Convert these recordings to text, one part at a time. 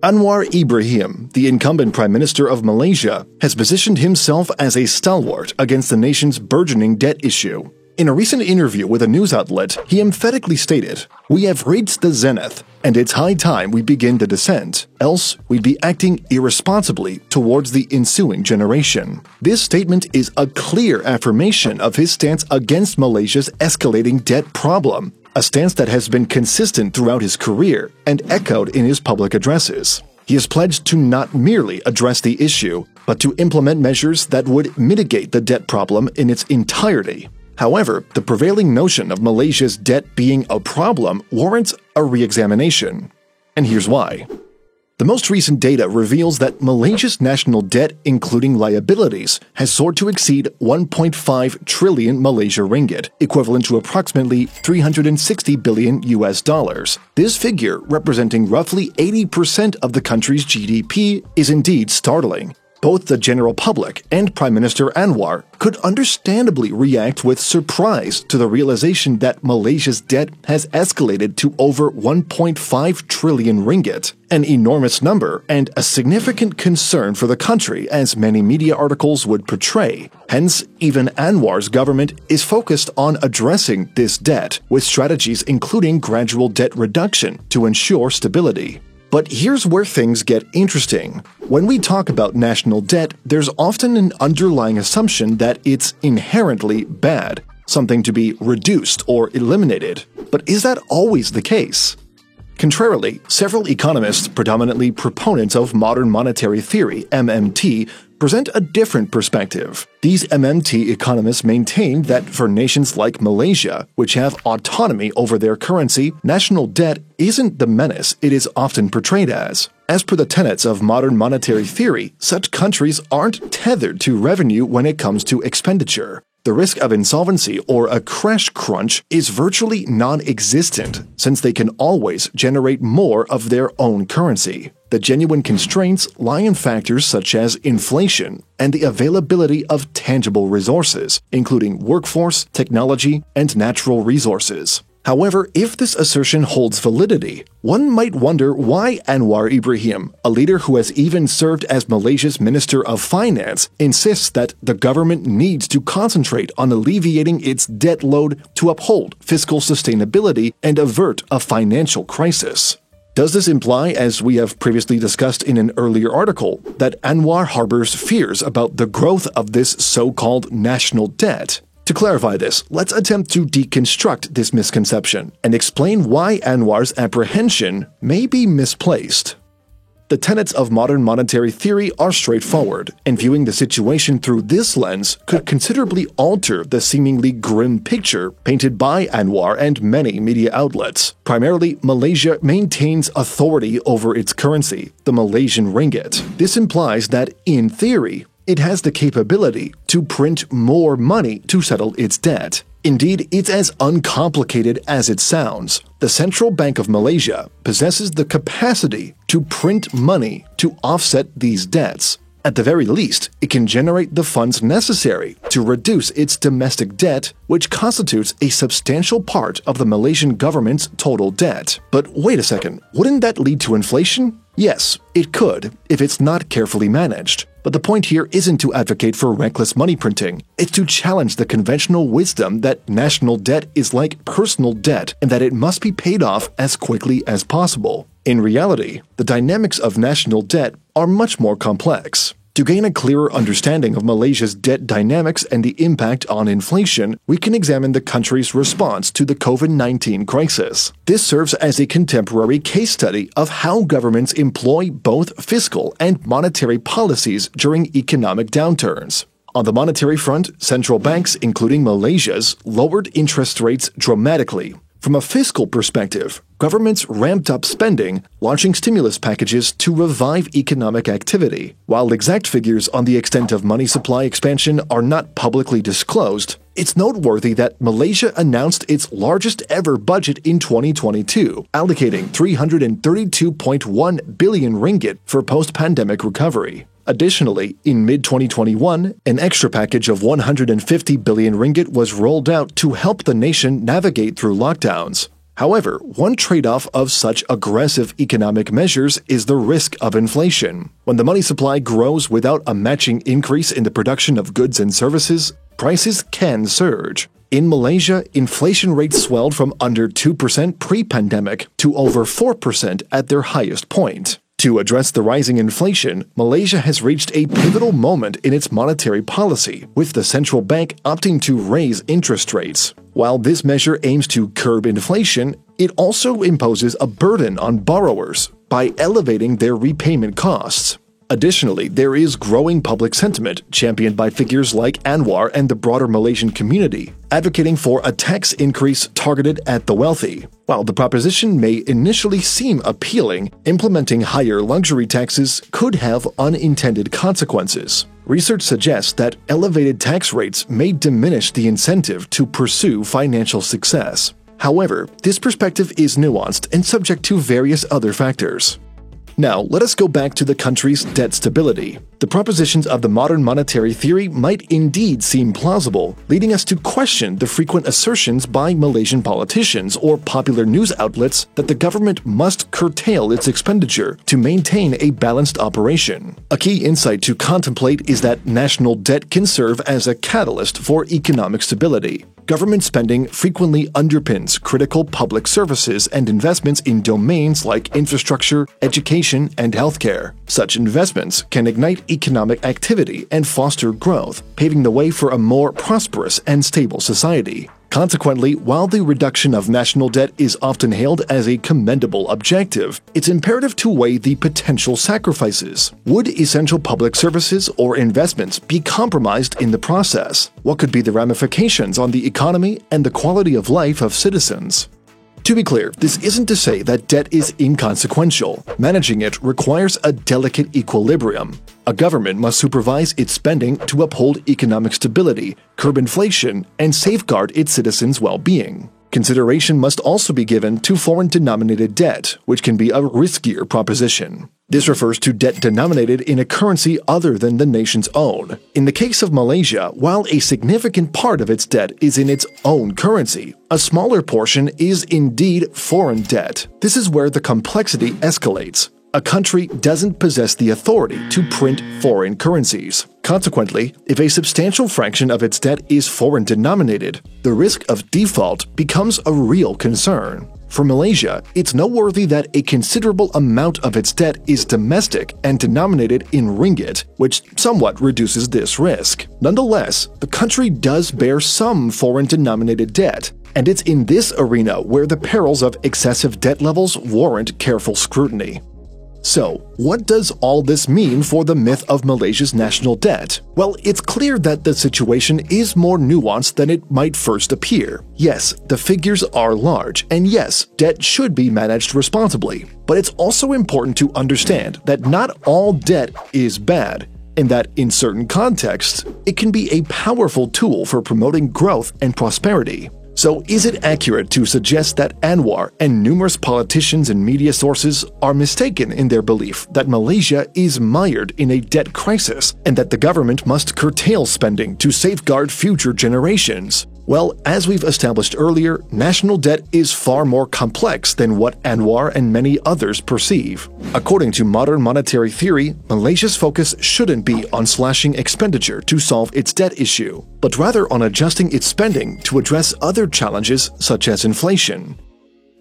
Anwar Ibrahim, the incumbent Prime Minister of Malaysia, has positioned himself as a stalwart against the nation's burgeoning debt issue. In a recent interview with a news outlet, he emphatically stated, "We have reached the zenith, and it's high time we begin the descent, else we'd be acting irresponsibly towards the ensuing generation." This statement is a clear affirmation of his stance against Malaysia's escalating debt problem, a stance that has been consistent throughout his career and echoed in his public addresses. He has pledged to not merely address the issue, but to implement measures that would mitigate the debt problem in its entirety. However, the prevailing notion of Malaysia's debt being a problem warrants a re-examination. And here's why. The most recent data reveals that Malaysia's national debt, including liabilities, has soared to exceed 1.5 trillion Malaysia ringgit, equivalent to approximately $360 billion. This figure, representing roughly 80% of the country's GDP, is indeed startling. Both the general public and Prime Minister Anwar could understandably react with surprise to the realization that Malaysia's debt has escalated to over 1.5 trillion ringgit, an enormous number and a significant concern for the country, as many media articles would portray. Hence, even Anwar's government is focused on addressing this debt, with strategies including gradual debt reduction to ensure stability. But here's where things get interesting. When we talk about national debt, there's often an underlying assumption that it's inherently bad, something to be reduced or eliminated. But is that always the case? Contrarily, several economists, predominantly proponents of modern monetary theory, MMT, present a different perspective. These MMT economists maintain that for nations like Malaysia, which have autonomy over their currency, national debt isn't the menace it is often portrayed as. As per the tenets of modern monetary theory, such countries aren't tethered to revenue when it comes to expenditure. The risk of insolvency or a crash crunch is virtually non-existent, since they can always generate more of their own currency. The genuine constraints lie in factors such as inflation and the availability of tangible resources, including workforce, technology, and natural resources. However, if this assertion holds validity, one might wonder why Anwar Ibrahim, a leader who has even served as Malaysia's Minister of Finance, insists that the government needs to concentrate on alleviating its debt load to uphold fiscal sustainability and avert a financial crisis. Does this imply, as we have previously discussed in an earlier article, that Anwar harbors fears about the growth of this so-called national debt? To clarify this, let's attempt to deconstruct this misconception and explain why Anwar's apprehension may be misplaced. The tenets of modern monetary theory are straightforward, and viewing the situation through this lens could considerably alter the seemingly grim picture painted by Anwar and many media outlets. Primarily, Malaysia maintains authority over its currency, the Malaysian ringgit. This implies that, in theory, it has the capability to print more money to settle its debt. Indeed, it's as uncomplicated as it sounds. The Central Bank of Malaysia possesses the capacity to print money to offset these debts. At the very least, it can generate the funds necessary to reduce its domestic debt, which constitutes a substantial part of the Malaysian government's total debt. But wait a second, wouldn't that lead to inflation? Yes, it could, if it's not carefully managed. But the point here isn't to advocate for reckless money printing. It's to challenge the conventional wisdom that national debt is like personal debt and that it must be paid off as quickly as possible. In reality, the dynamics of national debt are much more complex. To gain a clearer understanding of Malaysia's debt dynamics and the impact on inflation, we can examine the country's response to the COVID-19 crisis. This serves as a contemporary case study of how governments employ both fiscal and monetary policies during economic downturns. On the monetary front, central banks, including Malaysia's, lowered interest rates dramatically. From a fiscal perspective, governments ramped up spending, launching stimulus packages to revive economic activity. While exact figures on the extent of money supply expansion are not publicly disclosed, it's noteworthy that Malaysia announced its largest ever budget in 2022, allocating 332.1 billion ringgit for post-pandemic recovery. Additionally, in mid-2021, an extra package of 150 billion ringgit was rolled out to help the nation navigate through lockdowns. However, one trade-off of such aggressive economic measures is the risk of inflation. When the money supply grows without a matching increase in the production of goods and services, prices can surge. In Malaysia, inflation rates swelled from under 2% pre-pandemic to over 4% at their highest point. To address the rising inflation, Malaysia has reached a pivotal moment in its monetary policy, with the central bank opting to raise interest rates. While this measure aims to curb inflation, it also imposes a burden on borrowers by elevating their repayment costs. Additionally, there is growing public sentiment, championed by figures like Anwar and the broader Malaysian community, advocating for a tax increase targeted at the wealthy. While the proposition may initially seem appealing, implementing higher luxury taxes could have unintended consequences. Research suggests that elevated tax rates may diminish the incentive to pursue financial success. However, this perspective is nuanced and subject to various other factors. Now, let us go back to the country's debt stability. The propositions of the modern monetary theory might indeed seem plausible, leading us to question the frequent assertions by Malaysian politicians or popular news outlets that the government must curtail its expenditure to maintain a balanced operation. A key insight to contemplate is that national debt can serve as a catalyst for economic stability. Government spending frequently underpins critical public services and investments in domains like infrastructure, education, and healthcare. Such investments can ignite economic activity and foster growth, paving the way for a more prosperous and stable society. Consequently, while the reduction of national debt is often hailed as a commendable objective, it's imperative to weigh the potential sacrifices. Would essential public services or investments be compromised in the process? What could be the ramifications on the economy and the quality of life of citizens? To be clear, this isn't to say that debt is inconsequential. Managing it requires a delicate equilibrium. A government must supervise its spending to uphold economic stability, curb inflation, and safeguard its citizens' well-being. Consideration must also be given to foreign-denominated debt, which can be a riskier proposition. This refers to debt denominated in a currency other than the nation's own. In the case of Malaysia, while a significant part of its debt is in its own currency, a smaller portion is indeed foreign debt. This is where the complexity escalates. A country doesn't possess the authority to print foreign currencies. Consequently, if a substantial fraction of its debt is foreign denominated, the risk of default becomes a real concern. For Malaysia, it's noteworthy that a considerable amount of its debt is domestic and denominated in ringgit, which somewhat reduces this risk. Nonetheless, the country does bear some foreign-denominated debt, and it's in this arena where the perils of excessive debt levels warrant careful scrutiny. So, what does all this mean for the myth of Malaysia's national debt? Well, it's clear that the situation is more nuanced than it might first appear. Yes, the figures are large, and yes, debt should be managed responsibly. But it's also important to understand that not all debt is bad, and that in certain contexts, it can be a powerful tool for promoting growth and prosperity. So is it accurate to suggest that Anwar and numerous politicians and media sources are mistaken in their belief that Malaysia is mired in a debt crisis and that the government must curtail spending to safeguard future generations? Well, as we've established earlier, national debt is far more complex than what Anwar and many others perceive. According to modern monetary theory, Malaysia's focus shouldn't be on slashing expenditure to solve its debt issue, but rather on adjusting its spending to address other challenges such as inflation.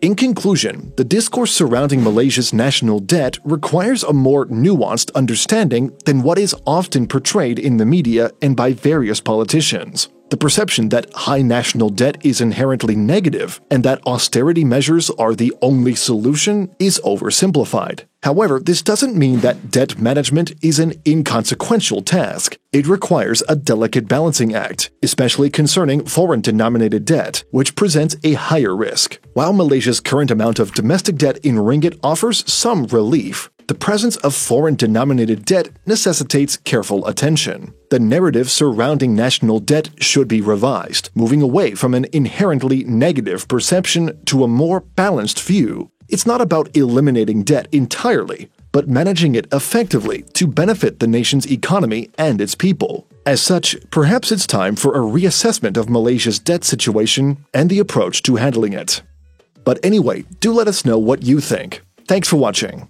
In conclusion, the discourse surrounding Malaysia's national debt requires a more nuanced understanding than what is often portrayed in the media and by various politicians. The perception that high national debt is inherently negative and that austerity measures are the only solution is oversimplified. However, this doesn't mean that debt management is an inconsequential task. It requires a delicate balancing act, especially concerning foreign-denominated debt, which presents a higher risk. While Malaysia's current amount of domestic debt in ringgit offers some relief, the presence of foreign-denominated debt necessitates careful attention. The narrative surrounding national debt should be revised, moving away from an inherently negative perception to a more balanced view. It's not about eliminating debt entirely, but managing it effectively to benefit the nation's economy and its people. As such, perhaps it's time for a reassessment of Malaysia's debt situation and the approach to handling it. But anyway, do let us know what you think. Thanks for watching.